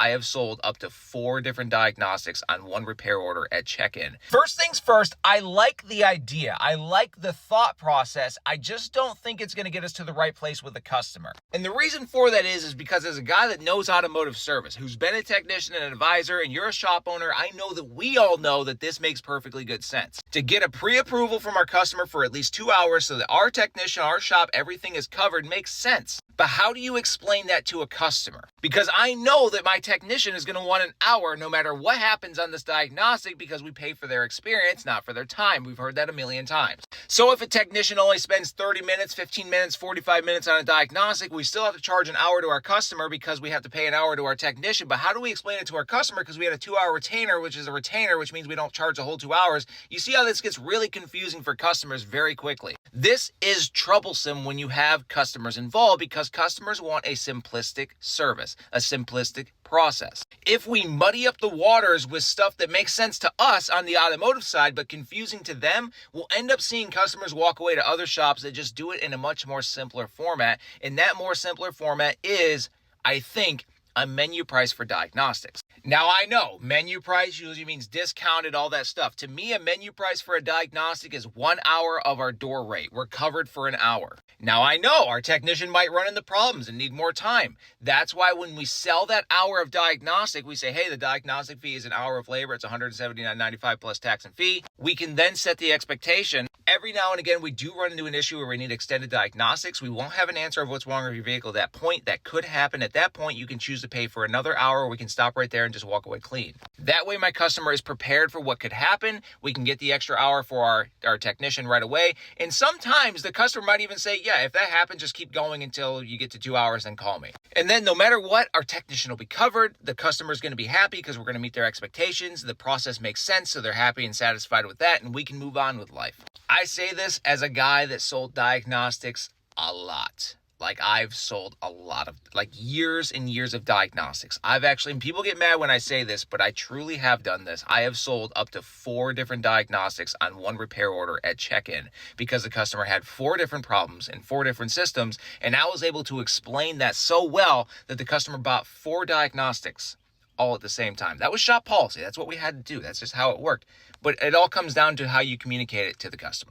I have sold up to 4 different diagnostics on one repair order at check-in. First things first, I like the idea. I like the thought process. I just don't think it's going to get us to the right place with the customer. And the reason for that is because as a guy that knows automotive service, who's been a technician and an advisor, and you're a shop owner, I know that we all know that this makes perfectly good sense. To get a pre-approval from our customer for at least 2 hours so that our technician, our shop, everything is covered makes sense. But how do you explain that to a customer? Because I know that my technician is going to want an hour no matter what happens on this diagnostic because we pay for their experience, not for their time. We've heard that a million times. So if a technician only spends 30 minutes, 15 minutes, 45 minutes on a diagnostic, we still have to charge an hour to our customer because we have to pay an hour to our technician. But how do we explain it to our customer? Because we had a 2-hour retainer, which is a retainer, which means we don't charge the whole 2 hours. You see how this gets really confusing for customers very quickly. This is troublesome when you have customers involved because customers want a simplistic service, a simplistic process. If we muddy up the waters with stuff that makes sense to us on the automotive side but confusing to them, we'll end up seeing customers walk away to other shops that just do it in a much more simpler format. And that more simpler format is, I think, a menu price for diagnostics. Now I know menu price usually means discounted, all that stuff. To me, a menu price for a diagnostic is 1 hour of our door rate. We're covered for an hour. Now I know our technician might run into problems and need more time. That's why when we sell that hour of diagnostic, we say, hey, the diagnostic fee is an hour of labor. It's $179.95 plus tax and fee. We can then set the expectation. Every now and again, we do run into an issue where we need extended diagnostics. We won't have an answer of what's wrong with your vehicle at that point. That could happen. At that point, you can choose to pay for another hour, or we can stop right there and just walk away clean. That way, my customer is prepared for what could happen. We can get the extra hour for our technician right away. And sometimes the customer might even say, yeah, if that happens, just keep going until you get to 2 hours and call me. And then no matter what, our technician will be covered. The customer is going to be happy because we're going to meet their expectations. The process makes sense, so they're happy and satisfied with that, and we can move on with life. I say this as a guy that sold diagnostics a lot. Like I've sold a lot of, years and years of diagnostics. And people get mad when I say this, but I truly have done this. I have sold up to 4 different diagnostics on one repair order at check-in because the customer had 4 different problems in 4 different systems. And I was able to explain that so well that the customer bought 4 diagnostics all at the same time. That was shop policy. That's what we had to do. That's just how it worked. But it all comes down to how you communicate it to the customer.